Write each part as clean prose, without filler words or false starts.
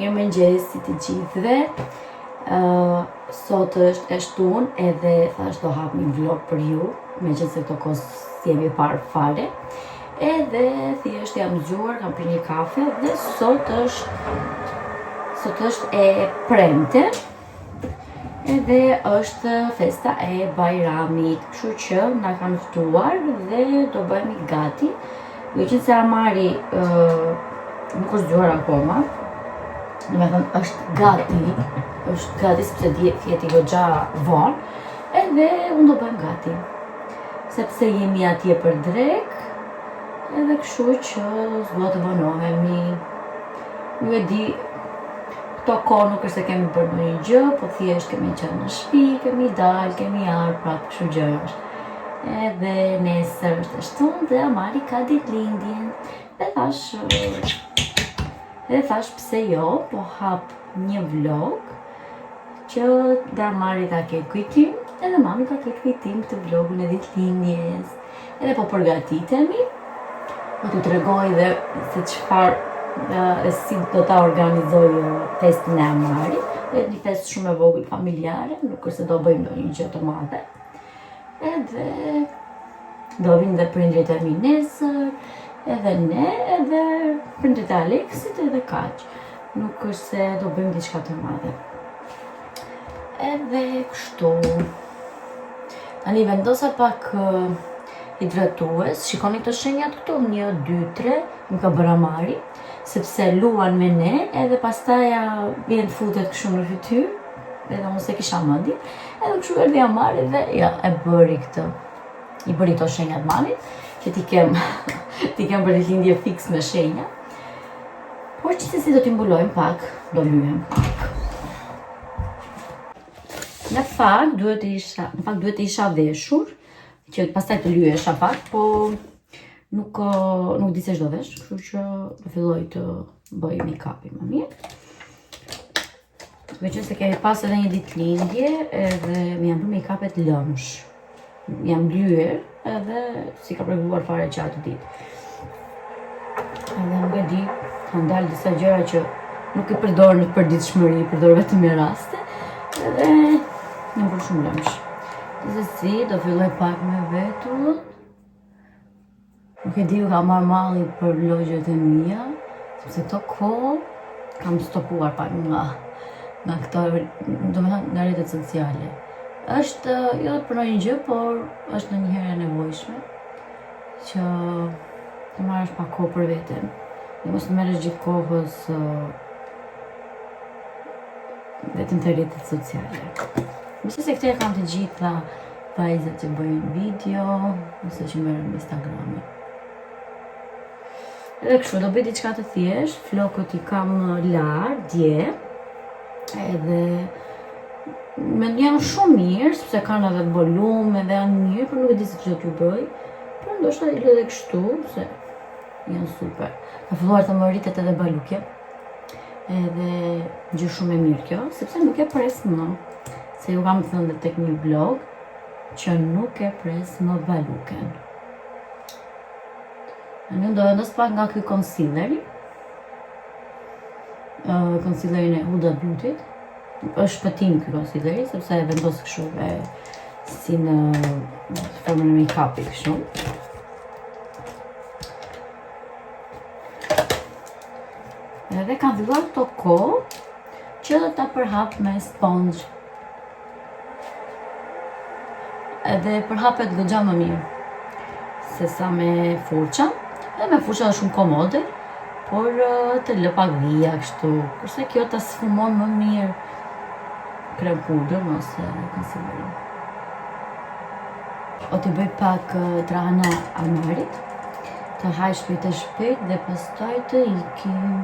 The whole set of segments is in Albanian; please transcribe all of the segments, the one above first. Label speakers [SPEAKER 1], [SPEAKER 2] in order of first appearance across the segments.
[SPEAKER 1] Mirëmëngjes të gjithëve. Sot është e shtunë edhe thash do hap një vlog për ju, meqense këto kohë s'jemi parë fare. Edhe thjesht jam zgjuar, kam pirë një kafe dhe sot është e premte. Edhe është festa e Bajramit, kështu që na kanë ftuar dhe do bëhemi gati. Meqense se Amari nuk është zgjuar akoma. Do me thënë është gati sepse fjeti goxha vonë, edhe unë do bëjmë gati. Sepse jemi atje për drek, edhe kështu që s'do të vonohemi. Ju e di, këto kohë nuk është se kemi bërë ndonjë gjë, po thjesht kemi qenë në shtëpi, kemi dalë, kemi ardhur prapë kështu gjërash. Edhe nesër është e shtunë dhe Amari ka ditëlindjen. Dhe thash pse jo, po hap një vlog që dhe Amari ka ketë kujtim, edhe mami ka ketë kujtim këtë vlogun e ditëlindjes. Edhe po përgatitemi, po t'ju tregoj dhe se çfarë si do ta organizoj festin e Amarit. Dhe një fest shumë e vogël familjare, nuk është se do bëjmë ndonjë gjë të madhe. Edhe do vinë dhe prindrit e mi nesër, edhe ne, edhe prindrit e Aleksit, edhe kaq. Nuk është se do bëjmë diçka të madhe. Edhe kështu. Tani vendosa pak hidratues. Shikoni këto shenjat këtu, 1, 2, 3, më ka bërë Amari, sepse luan me ne, edhe pastaja vjen futet kështu në fytyrë, edhe unë se kisha mendje. Edhe kështu erdhi Amari dhe ja, e bëri këtë. I bëri këto shenjat mamit, që ti kem për ditëlindje fiks me shenja. Por që si do t'i mbulojmë pak, do lyhem pak. Në fakt duhet të isha veshur, që pastaj të lyhesha pak, po nuk di se ç'do vesh, kështu që do filloj të bëj make-upin më mirë. Meqense kemi pas edhe një ditëlindje, edhe më janë bërë make-upet lëmsh. Jam lyer edhe si ka përgjuar fare që atë ditë. Edhe nuk e di, kanë dalë disa gjëra që nuk i përdor në përditshmëri, i përdor vetëm në raste. Edhe jam bërë shumë lëmsh. Dhe si, do filloj pak me vetullën. Nuk e di, u ka marrë malli për vlogjet e mia, sepse këto kohë kam stopuar pak nga këto, domethënë nga rrjetet sociale. Është jo për ndonjë gjë, por është ndonjëherë e nevojshme që të marrësh pak kohë për veten. Dhe mos të merresh gjithë kohës vetëm te rrjetet sociale. Mëse se këto e kanë të gjitha vajzat që bëjnë video, ose që merren në Instagram. Edhe kështu, do bëj diçka të thjeshtë, flokët i kam lar dje, edhe janë shumë mirë, sepse kanë edhe volum, edhe janë mirë, por nuk e di se ç'do t'ju bëj. Por ndoshta i lë edhe kështu, se janë super. Ka filluar të më rritet edhe balukja. Edhe gjë shumë e mirë kjo, sepse nuk e pres më. Se ju kam thënë tek një vlog që nuk e pres më baluken. Unë do vendos pak nga ky concealeri. Concealerin e Huda Beauty. Është shpëtim ky concealeri, sepse e vendos kështu si në formën e make-upit kështu. Edhe kam filluar këto kohë që do ta përhap me sponge. Edhe përhapet goxha më mirë se sa me furça. Edhe me furça është shumë komode, por të lë pak vija kështu, kurse kjo ta sfumon më mirë krem pudër ose concealer. O t'i bëj pak trahana Amarit, të haj shpejt e shpejt dhe pastaj të ikim.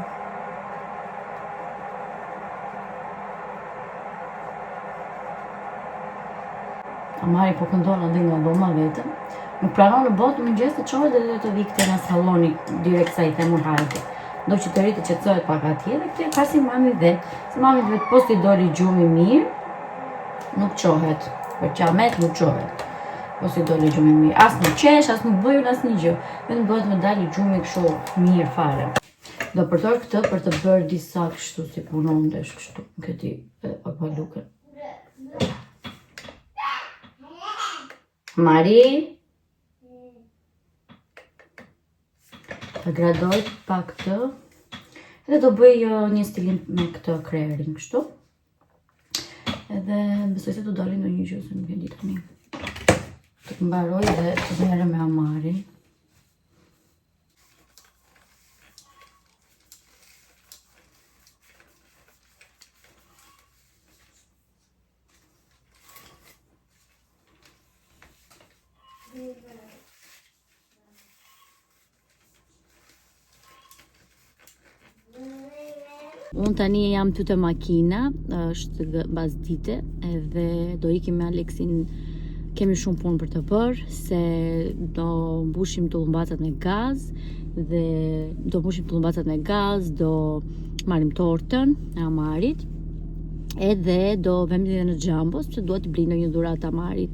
[SPEAKER 1] Amari po këndon ande nga dhoma vetëm. Nuk pranon në botë mëngjes të çohet dhe të vikte në salloni direkt sa i themur hajde. Do që të rritë qetësohet pak atje dhe këtë e ka si mami vet. Se mami vet post i doli gjumi mirë, nuk çohet. Për qamet nuk çohet. Post i doli gjumi mirë. As nuk qesh, as nuk bëjun as një gjë. Vetëm duhet me dalë gjumi kështu mirë fare. Do përdor këtë për të bërë disa kështu si punondesh kështu, nuk e di, apo luken. Mari? Ta gradoj pak këtë. Edhe do bëj një stilim me këtë kreerin kështu. Edhe besoj se do dalin në një gjë, se nuk e di tani. Të mbaroj dhe të merrem me Amarin. Unë tani jam ty te makina, është bazë dite, edhe do ikim me Aleksin, kemi shumë punë për të bërë, se do mbushim tullumbacat me gaz, do marrim tortën e Amarit, edhe do vemi dhe në Xhambos, se duhet të blej ndonjë dhuratë Amarit,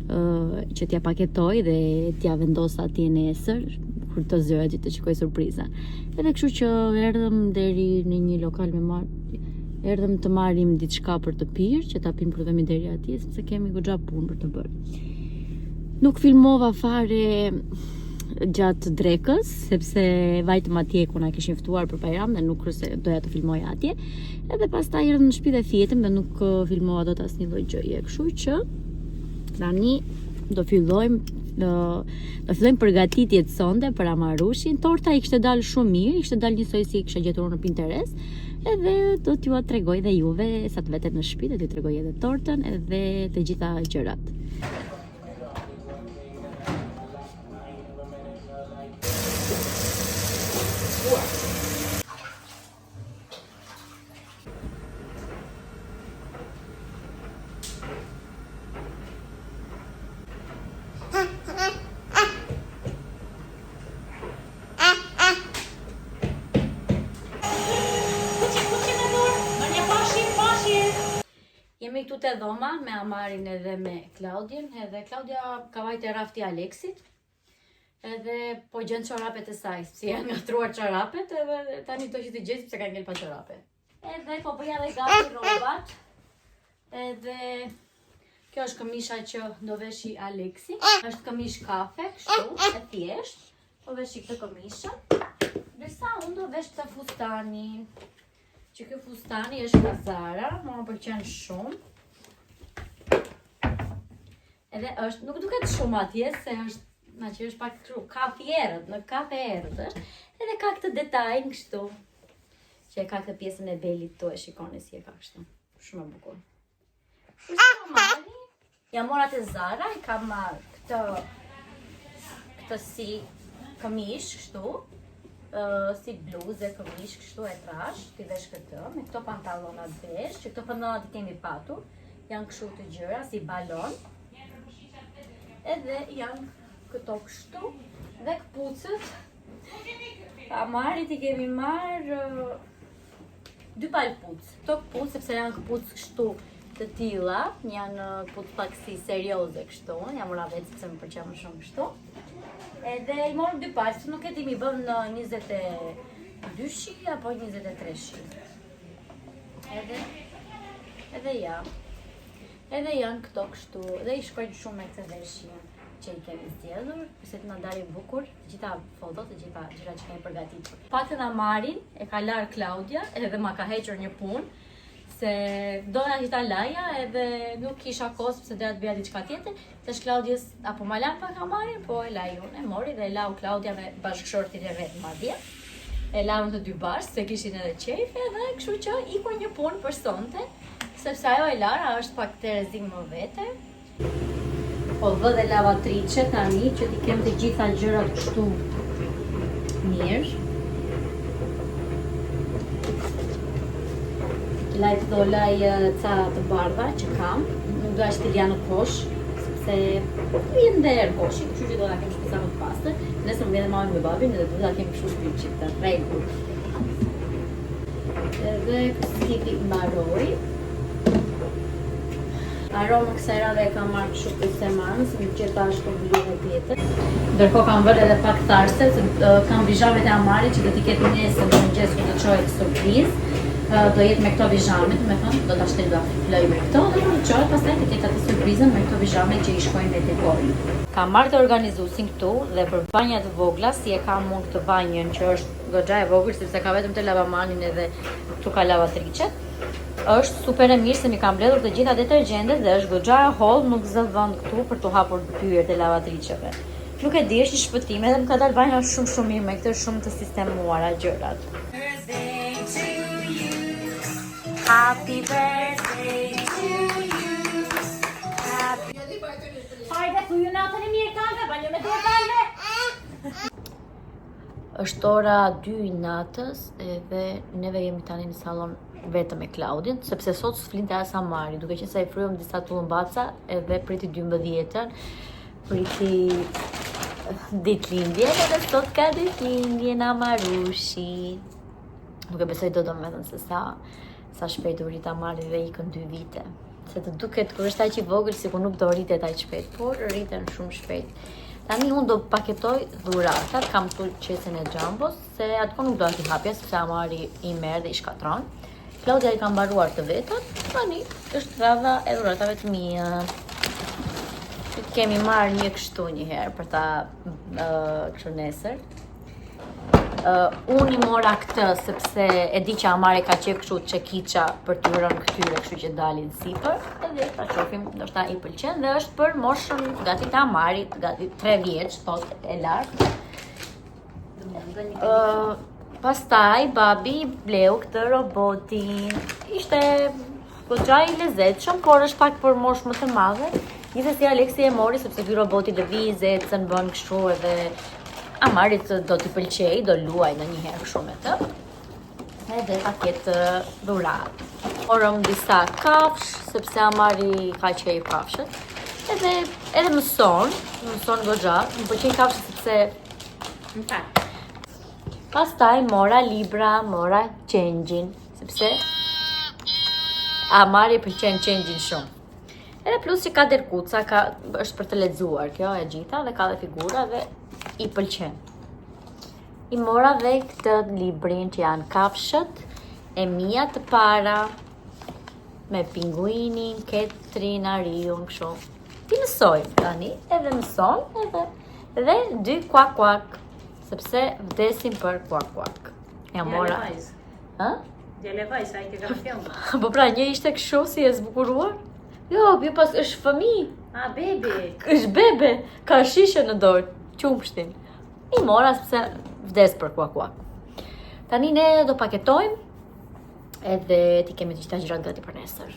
[SPEAKER 1] që t'ja paketoj dhe t'ja vendos atje nesër, kur të zëra që të shikoj surpriza. Edhe kështu që erdhëm deri në një lokal erdhëm të marrim diçka për të pirë, që ta pim kur vemi deri atje, sepse kemi goxha punë për të bërë. Nuk filmova fare gjatë drekës, sepse vajtëm atje ku na kishin ftuar për Bajram dhe nuk doja të filmoj atje. Edhe pastaj erdhëm në shtëpi dhe fjetëm dhe nuk filmova dot asnjë lloj gjëje. Kështu që tani do fillojmë përgatitjet sonde për Amarushin. Torta i kishte dalë shumë mirë, i kishte dalë njësoj si i kisha gjetur në Pinterest. Edhe do t'ju tregoj dhe juve sa të vetet në shtëpi, do t'ju tregoj edhe tortën edhe të gjitha gjërat. Jemi këtu te dhoma me Amarin edhe me Klaudien, edhe Klaudia ka vajte rafti Aleksit, edhe po gjen çorapet e saj, si janë ngatruar çorapet, edhe tani do që t'i gjej sepse ka ngel pa çorape. Edhe po bëja edhe gati rrobat, edhe kjo është këmisha që do veshi Aleksi, është këmish kafe, kështu, e thjesht, po veshi këtë këmishë, ndërsa unë do vesh këtë fustanin. Që kjo fustani është nga Zara, më pëlqen shumë. Edhe është, nuk duket shumë atje, se është pak kështu, kafe errët është. Edhe ka këtë detajn kështu, që e ka këtë pjesën e belit tu, e shikoni si e ka kështu. Shumë e bukur. Ja mora te Zara, i kam marrë këtë si këmish kështu. Si bluzë, këmish, kështu e trash, t'i vesh këtë, me këto pantallona besh, që këto pantallona t'i kemi patur, janë kështu të gjëra, si balon, edhe janë këto kështu, dhe këpucët, Amarit i kemi marrë 2 palë pucë, këto këpucë, sepse janë këpucë kështu të tilla, janë këpucë pak si serioze kështu, jam ura vetë sepse më pëlqen më shumë kështu. Edhe i morëm 2 palë, se nuk e di mi bëm në 22 apo 23. Edhe janë këto kështu, dhe i shkojnë shumë me këtë veshje që i kemi zgjedhur, se të na dalin bukur, të gjitha fotot, të gjitha gjërat që kemi përgatitur. Paktën Amarin e ka larë Klaudia, edhe ma ka hequr një punë, se doja që ta laja edhe nuk kisha kohë sepse doja të bëja diçka tjetër, tash Klaudiës apo ma lan pak Amarin, po e laj unë, e mori dhe e lau Klaudia me bashkëshortin e vet madje. E lau të dy bashkë, se kishin edhe qefi, edhe kështu që ikon një punë për sonte, sepse ajo e Lara është pak terezim më vete. Po vë dhe lavatrice tani që t'i kem të gjitha gjërat kështu mirë. Lajt do laj ca të bardha që kam, nuk do ashtë t'ilja në kosh, sepse vjen der koshi, kështu që do da kem shpisa më të pastër, nëse më vjen mami me babin edhe do da kem kështu shpirqit të rregull. Edhe kësiti mbaroi. Aroma kësaj radhe e kam marrë kështu për se marrë, se më qeta ashtu blu dhe tjetër. Ndërkohë kam vërë edhe pak tharse, se kam pijamet e Amarit që do t'i ketë nesër në mëngjes ku do çojë surprizë. Do jetë me këto pijamet, me thënë, do ta shtoj do floj me këto dhe do çojë pastaj të ketë atë surprizën me këto pijamet që i shkojnë me dekorin. Kam marrë të organizuesin këtu dhe për banja të vogla, si e kam unë këtë banjën që është goxha e vogël sepse ka vetëm të lavamanin edhe këtu ka lavatricet. Është super e mirë se mi kam mbledhur të gjitha detergjentet dhe është goxha e hollë, nuk zë vend këtu për të hapur pyert e lavatriceve. Nuk e di, është një shpëtim edhe më ka dalë banja shumë mirë me këtë, shumë të sistemuara gjërat. Happy birthday to you. Hajde, ku ju natën e mirë kalve, baljo me të kalve. Është ora 2 natës edhe neve jemi tani në salon vetëm me Klaudin, sepse sot s'flinte as Amari, duke qenë se i fryem disa tullumbaca edhe priti 12-ën, priti ditëlindjen edhe sot ka ditëlindjen Amarushi. Nuk e besoj do me thënë se sa shpejt u rrit Amari dhe ikën 2 vite. Se të duket kur është aq i vogël sikur nuk do rritet aq shpejt, por rriten shumë shpejt. Tani unë do paketoj dhuratat, kam tu qesën e Jambos, se atko nuk do t'i hapja, sepse Amari i merr dhe i shkatron. Klaudia i ka mbaruar të vetat, tani është radha e dhuratave të mia. Kemi marrë një kështu një herë për ta kështu nesër. Unë i mora këtë sepse e di që Amari ka qef kështu çekiça për të rënë këtyre, kështu që dalin sipër, edhe ta shohim, ndoshta i pëlqen dhe është për moshën gati të Amarit, gati 3 vjeç, thot e lartë. Pastaj babi bleu këtë robotin. Ishte goxha i lezetshëm, por është pak për moshë më të madhe. Gjithsesi Aleksi e mori sepse ky roboti lëviz, ecën, bën kështu edhe Amarit do t'i pëlqej, do luaj ndonjëherë kështu me të. Edhe paket dhuratë. Morëm disa kafsh, sepse Amari ka qejf kafshët. Edhe mëson goxha, më pëlqejnë kafshët sepse pastaj mora libra, mora qengjin, sepse Amari pëlqen qengjin shumë. Edhe plus që ka derkuca, është për të lexuar kjo e gjitha dhe ka dhe figura dhe i pëlqen. I mora dhe këtë librin që janë kafshët e mia të para me pinguinin, ketrin, ariun, kështu. Ti mësojmë tani, edhe mëson, edhe 2 kuak, sepse vdesim për kuak. Ja mora.
[SPEAKER 2] Djale vajz, a i të kam fjallë.
[SPEAKER 1] Po pra, një ishte kështu si e zbukuruar? Jo, pas është fëmijë.
[SPEAKER 2] A, bebe.
[SPEAKER 1] Është bebe, ka shishe në dorë, qumshtin. I mora sepse vdes për kuak. Tani ne do paketojmë edhe ti kemi të gjitha gjërat gati për nesër.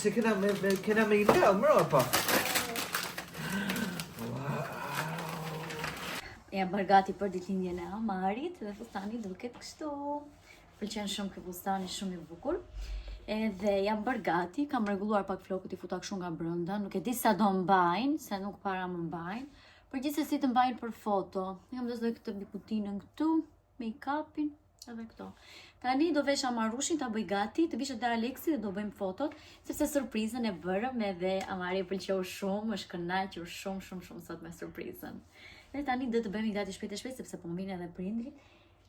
[SPEAKER 3] Se kena me i leo mrapa.
[SPEAKER 1] Jam bërë gati për ditëlindjen e Amarit dhe fustani duket kështu. Pëlqen shumë ky fustani, shumë i bukur. Edhe jam bërë gati, kam rregulluar pak flokët i futa kështu nga brenda. Nuk e di sa do mbajnë, se nuk para më mbajnë. Por gjithsesi të mbajnë për foto. Jam dozoj këtë bikutinën këtu, make-upin edhe këto. Tani do vesh Amarushin, ta bëj gati, të vishet dhe Aleksi dhe do bëjmë fotot, sepse surprizën e bërëm edhe Amari pëlqeu shumë, është kënaqur shumë sot me surprizën. Dhe tani do të bëjmë gati shpejt e shpejt, sepse po vinë edhe prindrit,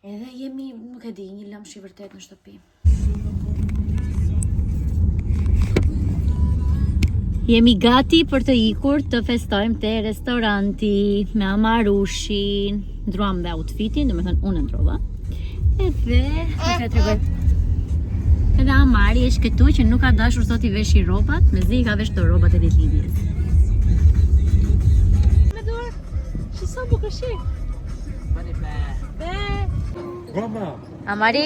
[SPEAKER 1] edhe jemi, nuk e di, një lëmsh i vërtet në shtëpi. Jemi gati për të ikur të festojmë te restoranti me Amarushin. Ndruam dhe outfitin, do me thënë unë ndrova. Edhe, nuk e tregoj. Edhe Amari është këtu që nuk ka dashur sot i veshi rrobat, mezi i ka vesh të rrobat e ditëlindjes.
[SPEAKER 2] Me dorë, që sa bukur shi.
[SPEAKER 3] Mani be. Goma.
[SPEAKER 1] Amari.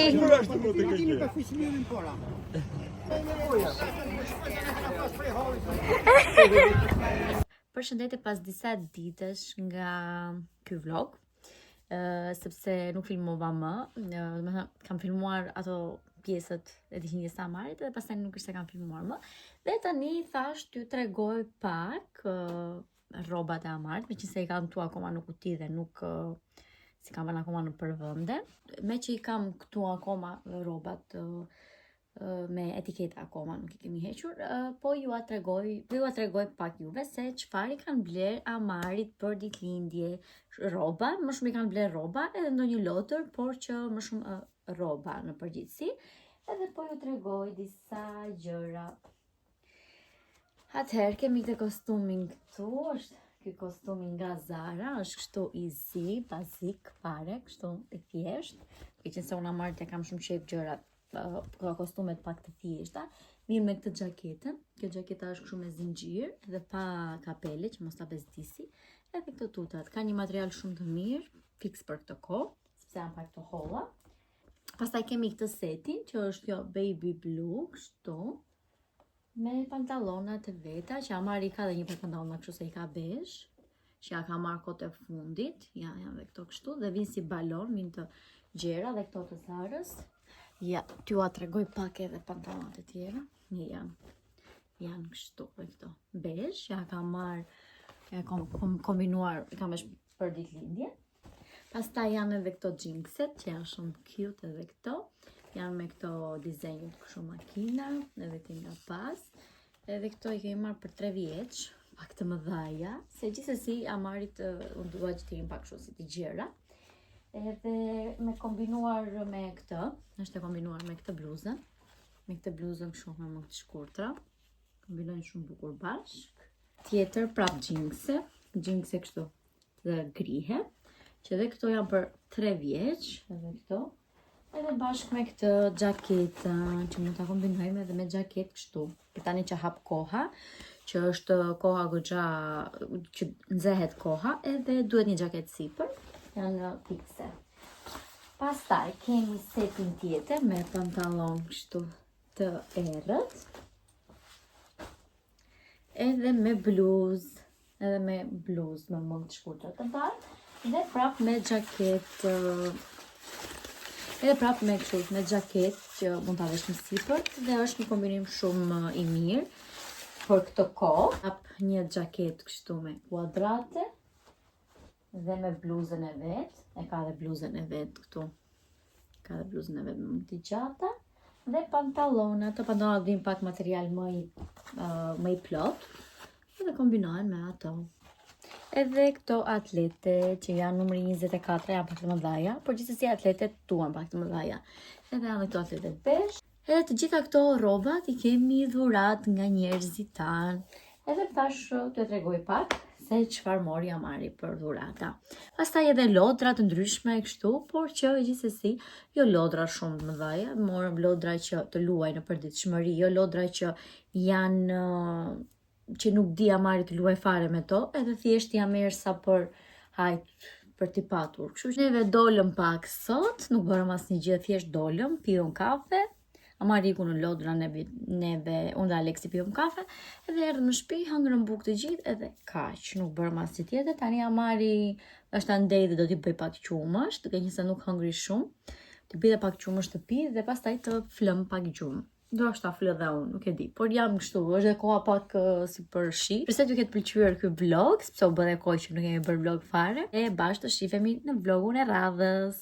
[SPEAKER 1] Përshëndetje pas disa ditësh nga ky vlog, sepse nuk filmova më, kam filmuar ato pjesët e ditëlindjes së Amarit dhe pastaj nuk ishte kam filmuar më. Dhe tani thash t'ju tregoj pak rrobat e Amarit, meqense i kam këtu akoma në kuti dhe nuk si kam vënë akoma në përvende. Me që i kam këtu akoma rrobat me etiketa akoma nuk i kemi hequr, po ju a tregoj pak juve se çfarë i kanë bler Amarit për ditëlindje. Rroba, më shumë i kanë bler rroba edhe ndonjë lotër, por që më shumë rroba në përgjithësi. Edhe po ju tregoj disa gjëra. Atëherë kemi këtë kostumin këtu, është ky kostumi nga Zara, është kështu easy, basic, fare, kështu i thjesht. Meqense unë Amarit e kam shumë qejf gjërat kostumet pak të thjeshta, mirë me këtë xhaketën. Kjo xhaketa është kështu me zinxhir dhe pa kapele që mos ta bezdisi. Edhe këto tutat ka një material shumë të mirë, fiks për këtë kohë, sepse janë pak të holla. Pastaj kemi këtë setin që është kjo baby blue, kështu me pantallona të veta, që Amari ka dhe një pantallona kështu se i ka bezh, që ja ka marrë kohët e fundit, janë dhe këto kështu dhe vinë si balon, vinë të gjera dhe këto të Zarës. Ja, t'ju a tregoj pak edhe pantallonat e tjera. Janë kështu dhe këto bezh, ja ka marrë, ja kombinuar, i kam vesh për ditëlindje. Pastaj janë edhe këto jeanset që janë shumë cute edhe këto. Janë me këto dizenjët kështu makina, edhe ti nga pas. Edhe këto i kemi marrë për 3 vjeç, pak të mëdhaja, se gjithsesi Amarit unë dua që t'jemi pak kështu si të gjera. Edhe me kombinuar me këtë, është e kombinuar me këtë bluzën. Me këtë bluzën kështu me më të shkurtra. Kombinojnë shumë bukur bashk. Tjetër prap jeanse kështu dhe grihe, që dhe këto janë për 3 vjeç, edhe këto. Edhe bashk me këtë xhaketën, që mund ta kombinojmë edhe me xhaketë kështu. Për tani që hap koha, që është koha goxha që nxehet koha, edhe duhet një xhaketë sipër. Janë fikse. Pastaj kemi setin tjetër me pantallon kështu të errët. Edhe me bluzë, me më të shkurtër të bardhë, dhe prap me xhaketë. Edhe prap me kështu me xhaketë që mund ta vesh në sipër dhe është një kombinim shumë i mirë për këtë kohë. Prap një xhaketë kështu me kuadrate dhe me bluzën e vet, e ka dhe bluzën e vet këtu. Ka dhe bluzën e vet më të gjata dhe pantallona, të pantallonat vijnë pak material më i plot dhe kombinohen me ato. Edhe këto atlete që janë numri 24 janë pak të mëdhaja, por gjithsesi atletet duan pak të mëdhaja. Edhe janë këto atletet besh. Edhe të gjitha këto rrobat i kemi dhurat nga njerëzit tanë. Edhe tash t'ju tregoj pak se çfarë mori Amari për dhurata. Pastaj edhe lodra të ndryshme kështu, por që gjithsesi jo lodra shumë të mëdha, morëm lodra që të luajnë në përditshmëri, jo lodra që janë që nuk di Amari të luaj fare me to, edhe thjesht ja merr sa për për t'i patur. Kështu që neve dolëm pak sot, nuk bërëm asnjë gjë, thjesht dolëm, pijëm kafe. Amari iku në lodra, neve unë dhe Aleksi pijëm kafe, edhe erdhëm në shtëpi, hëngrëm bukë të gjithë edhe kaq, nuk bërëm asnjë tjetër. Tani Amari është andej dhe do t'i bëj pak qumësht, duke qenë se nuk hëngri shumë. T'i bëj pak qumësht të pi dhe pastaj të flëm pak gjumë. Do është ta flë dhe unë, nuk e di, por jam kështu, është dhe koha pak si për shi. Përse t'ju ketë pëlqyer ky vlog, sepse u bë dhe kohë që nuk kemi bërë vlog fare, e bashkë të shifemi në vlogun e radhës.